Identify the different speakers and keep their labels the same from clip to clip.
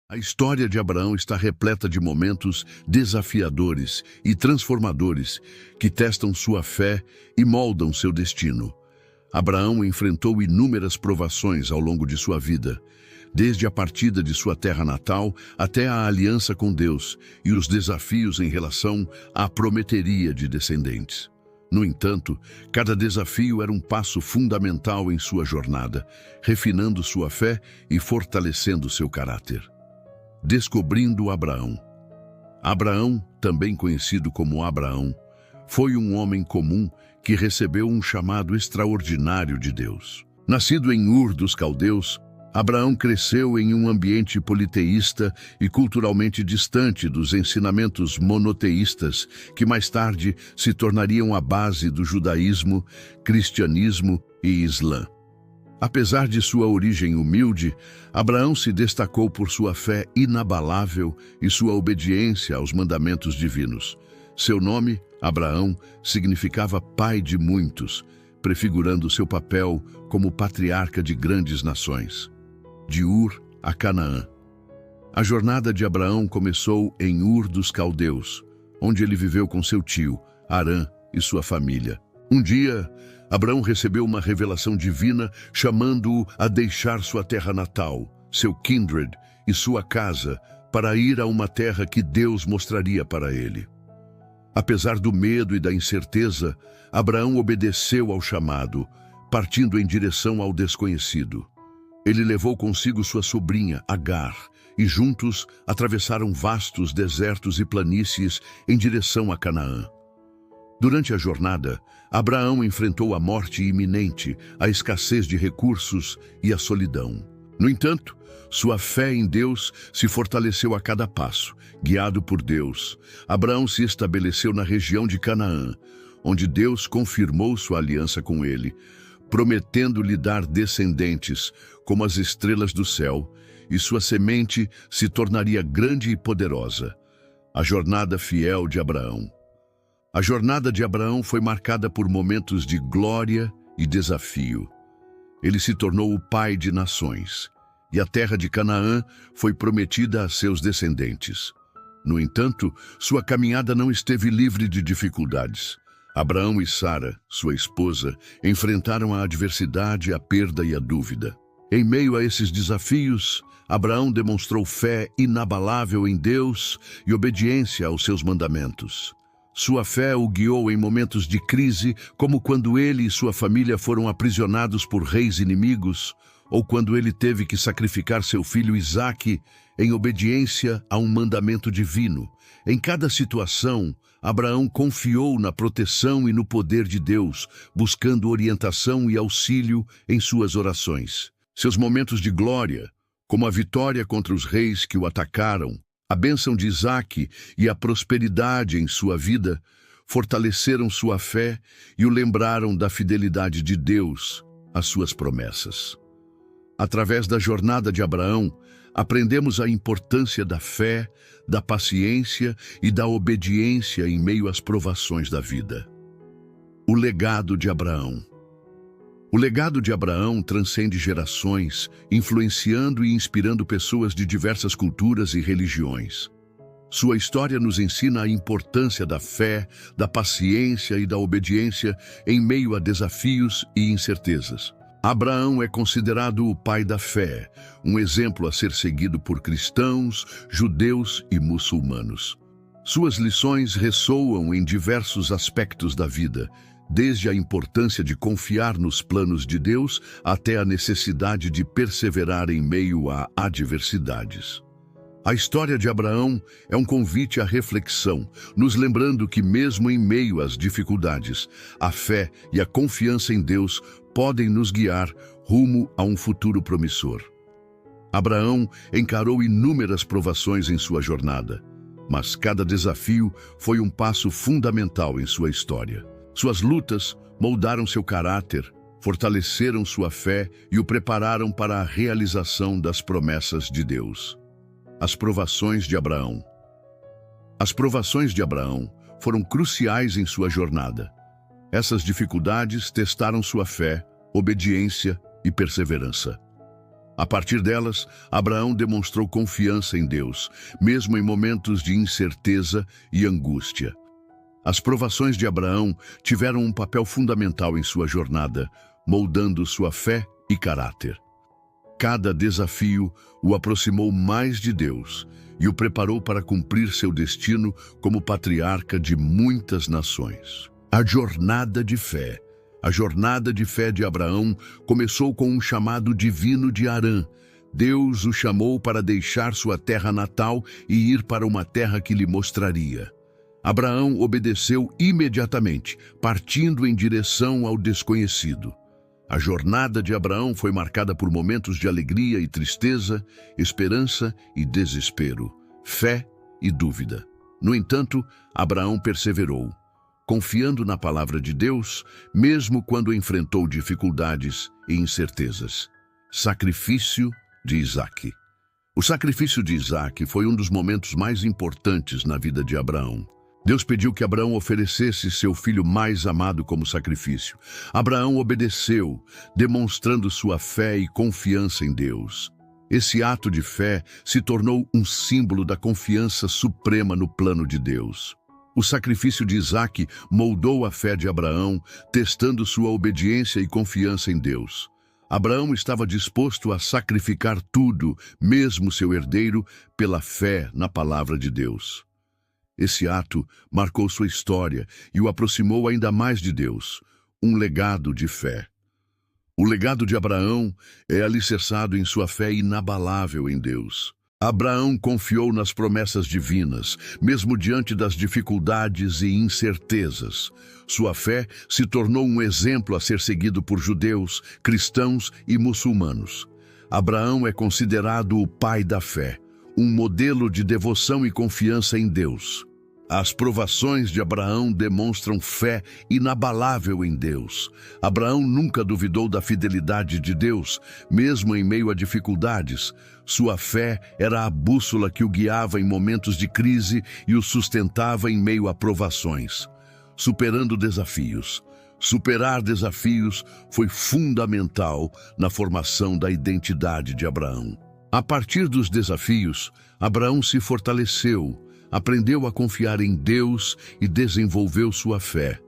Speaker 1: A história de Abraão está repleta de momentos desafiadores e transformadores que testam sua fé e moldam seu destino. Abraão enfrentou inúmeras provações ao longo de sua vida, desde a partida de sua terra natal até a aliança com Deus e os desafios em relação à prometeria de descendentes. No entanto, cada desafio era um passo fundamental em sua jornada, refinando sua fé e fortalecendo seu caráter. Descobrindo Abraão. Abraão, também conhecido como Abraão, foi um homem comum que recebeu um chamado extraordinário de Deus. Nascido em Ur dos Caldeus, Abraão cresceu em um ambiente politeísta e culturalmente distante dos ensinamentos monoteístas que mais tarde se tornariam a base do judaísmo, cristianismo e islã. Apesar de sua origem humilde, Abraão se destacou por sua fé inabalável e sua obediência aos mandamentos divinos. Seu nome, Abraão, significava pai de muitos, prefigurando seu papel como patriarca de grandes nações. De Ur a Canaã. A jornada de Abraão começou em Ur dos Caldeus, onde ele viveu com seu tio, Harã, e sua família. Um dia, Abraão recebeu uma revelação divina chamando-o a deixar sua terra natal, seu kindred e sua casa para ir a uma terra que Deus mostraria para ele. Apesar do medo e da incerteza, Abraão obedeceu ao chamado, partindo em direção ao desconhecido. Ele levou consigo sua sobrinha, Agar, e juntos atravessaram vastos desertos e planícies em direção a Canaã. Durante a jornada, Abraão enfrentou a morte iminente, a escassez de recursos e a solidão. No entanto, sua fé em Deus se fortaleceu a cada passo. Guiado por Deus, Abraão se estabeleceu na região de Canaã, onde Deus confirmou sua aliança com ele, prometendo-lhe dar descendentes como as estrelas do céu, e sua semente se tornaria grande e poderosa. A jornada fiel de Abraão. A jornada de Abraão foi marcada por momentos de glória e desafio. Ele se tornou o pai de nações, e a terra de Canaã foi prometida a seus descendentes. No entanto, sua caminhada não esteve livre de dificuldades. Abraão e Sara, sua esposa, enfrentaram a adversidade, a perda e a dúvida. Em meio a esses desafios, Abraão demonstrou fé inabalável em Deus e obediência aos seus mandamentos. Sua fé o guiou em momentos de crise, como quando ele e sua família foram aprisionados por reis inimigos, ou quando ele teve que sacrificar seu filho Isaque em obediência a um mandamento divino. Em cada situação, Abraão confiou na proteção e no poder de Deus, buscando orientação e auxílio em suas orações. Seus momentos de glória, como a vitória contra os reis que o atacaram, a bênção de Isaque e a prosperidade em sua vida, fortaleceram sua fé e o lembraram da fidelidade de Deus às suas promessas. Através da jornada de Abraão, aprendemos a importância da fé, da paciência e da obediência em meio às provações da vida. O legado de Abraão. O legado de Abraão transcende gerações, influenciando e inspirando pessoas de diversas culturas e religiões. Sua história nos ensina a importância da fé, da paciência e da obediência em meio a desafios e incertezas. Abraão é considerado o pai da fé, um exemplo a ser seguido por cristãos, judeus e muçulmanos. Suas lições ressoam em diversos aspectos da vida, desde a importância de confiar nos planos de Deus até a necessidade de perseverar em meio a adversidades. A história de Abraão é um convite à reflexão, nos lembrando que mesmo em meio às dificuldades, a fé e a confiança em Deus podem nos guiar rumo a um futuro promissor. Abraão encarou inúmeras provações em sua jornada, mas cada desafio foi um passo fundamental em sua história. Suas lutas moldaram seu caráter, fortaleceram sua fé e o prepararam para a realização das promessas de Deus. As provações de Abraão. As provações de Abraão foram cruciais em sua jornada. Essas dificuldades testaram sua fé, obediência e perseverança. A partir delas, Abraão demonstrou confiança em Deus, mesmo em momentos de incerteza e angústia. As provações de Abraão tiveram um papel fundamental em sua jornada, moldando sua fé e caráter. Cada desafio o aproximou mais de Deus e o preparou para cumprir seu destino como patriarca de muitas nações. A jornada de fé. A jornada de fé de Abraão começou com um chamado divino de Harã. Deus o chamou para deixar sua terra natal e ir para uma terra que lhe mostraria. Abraão obedeceu imediatamente, partindo em direção ao desconhecido. A jornada de Abraão foi marcada por momentos de alegria e tristeza, esperança e desespero, fé e dúvida. No entanto, Abraão perseverou, confiando na palavra de Deus, mesmo quando enfrentou dificuldades e incertezas. Sacrifício de Isaque. O sacrifício de Isaque foi um dos momentos mais importantes na vida de Abraão. Deus pediu que Abraão oferecesse seu filho mais amado como sacrifício. Abraão obedeceu, demonstrando sua fé e confiança em Deus. Esse ato de fé se tornou um símbolo da confiança suprema no plano de Deus. O sacrifício de Isaque moldou a fé de Abraão, testando sua obediência e confiança em Deus. Abraão estava disposto a sacrificar tudo, mesmo seu herdeiro, pela fé na palavra de Deus. Esse ato marcou sua história e o aproximou ainda mais de Deus, um legado de fé. O legado de Abraão é alicerçado em sua fé inabalável em Deus. Abraão confiou nas promessas divinas, mesmo diante das dificuldades e incertezas. Sua fé se tornou um exemplo a ser seguido por judeus, cristãos e muçulmanos. Abraão é considerado o pai da fé, um modelo de devoção e confiança em Deus. As provações de Abraão demonstram fé inabalável em Deus. Abraão nunca duvidou da fidelidade de Deus, mesmo em meio a dificuldades. Sua fé era a bússola que o guiava em momentos de crise e o sustentava em meio a provações. Superando desafios. Superar desafios foi fundamental na formação da identidade de Abraão. A partir dos desafios, Abraão se fortaleceu, aprendeu a confiar em Deus e desenvolveu sua fé.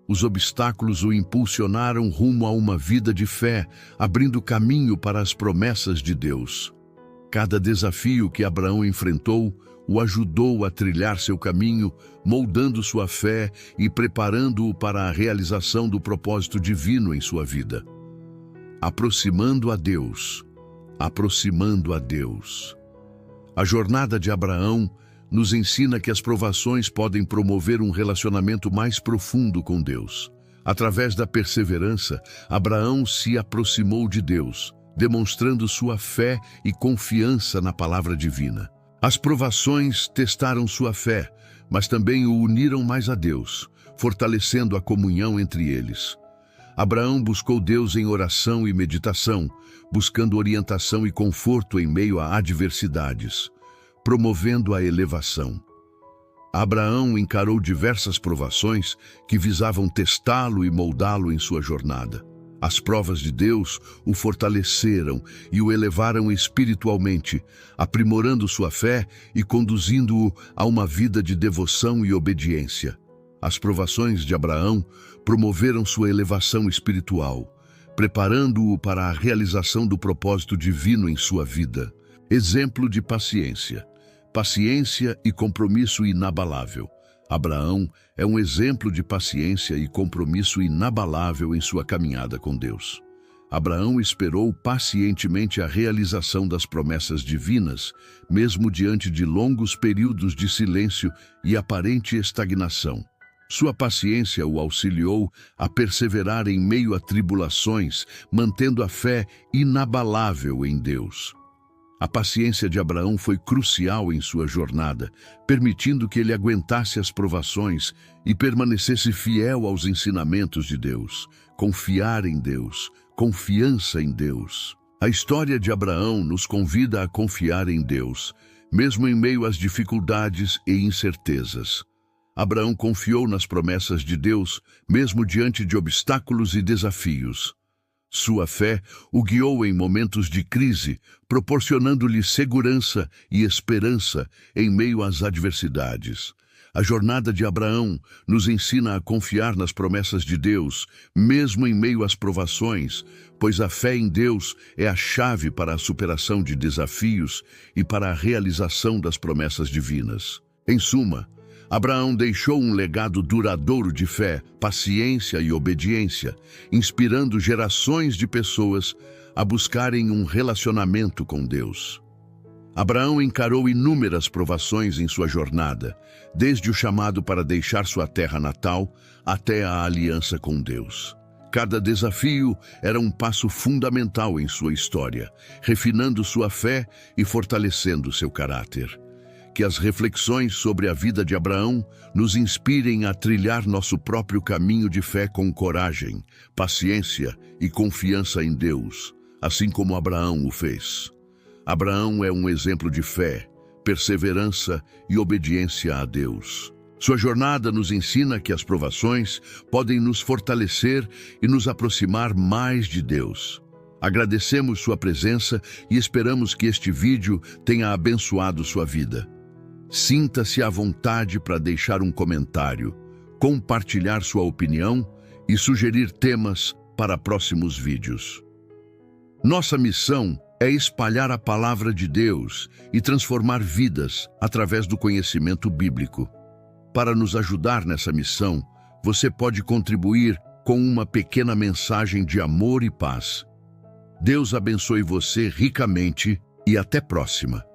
Speaker 1: Os obstáculos o impulsionaram rumo a uma vida de fé, abrindo caminho para as promessas de Deus. Cada desafio que Abraão enfrentou o ajudou a trilhar seu caminho, moldando sua fé e preparando-o para a realização do propósito divino em sua vida. Aproximando a Deus. Aproximando a Deus. A jornada de Abraão nos ensina que as provações podem promover um relacionamento mais profundo com Deus. Através da perseverança, Abraão se aproximou de Deus, demonstrando sua fé e confiança na palavra divina. As provações testaram sua fé, mas também o uniram mais a Deus, fortalecendo a comunhão entre eles. Abraão buscou Deus em oração e meditação, buscando orientação e conforto em meio a adversidades, promovendo a elevação. Abraão encarou diversas provações que visavam testá-lo e moldá-lo em sua jornada. As provas de Deus o fortaleceram e o elevaram espiritualmente, aprimorando sua fé e conduzindo-o a uma vida de devoção e obediência. As provações de Abraão promoveram sua elevação espiritual, preparando-o para a realização do propósito divino em sua vida. Exemplo de paciência. Paciência e compromisso inabalável. Abraão é um exemplo de paciência e compromisso inabalável em sua caminhada com Deus. Abraão esperou pacientemente a realização das promessas divinas, mesmo diante de longos períodos de silêncio e aparente estagnação. Sua paciência o auxiliou a perseverar em meio a tribulações, mantendo a fé inabalável em Deus. A paciência de Abraão foi crucial em sua jornada, permitindo que ele aguentasse as provações e permanecesse fiel aos ensinamentos de Deus. Confiar em Deus, confiança em Deus. A história de Abraão nos convida a confiar em Deus, mesmo em meio às dificuldades e incertezas. Abraão confiou nas promessas de Deus, mesmo diante de obstáculos e desafios. Sua fé o guiou em momentos de crise, proporcionando-lhe segurança e esperança em meio às adversidades. A jornada de Abraão nos ensina a confiar nas promessas de Deus, mesmo em meio às provações, pois a fé em Deus é a chave para a superação de desafios e para a realização das promessas divinas. Em suma, Abraão deixou um legado duradouro de fé, paciência e obediência, inspirando gerações de pessoas a buscarem um relacionamento com Deus. Abraão encarou inúmeras provações em sua jornada, desde o chamado para deixar sua terra natal até a aliança com Deus. Cada desafio era um passo fundamental em sua história, refinando sua fé e fortalecendo seu caráter. Que as reflexões sobre a vida de Abraão nos inspirem a trilhar nosso próprio caminho de fé com coragem, paciência e confiança em Deus, assim como Abraão o fez. Abraão é um exemplo de fé, perseverança e obediência a Deus. Sua jornada nos ensina que as provações podem nos fortalecer e nos aproximar mais de Deus. Agradecemos sua presença e esperamos que este vídeo tenha abençoado sua vida. Sinta-se à vontade para deixar um comentário, compartilhar sua opinião e sugerir temas para próximos vídeos. Nossa missão é espalhar a palavra de Deus e transformar vidas através do conhecimento bíblico. Para nos ajudar nessa missão, você pode contribuir com uma pequena mensagem de amor e paz. Deus abençoe você ricamente e até a próxima.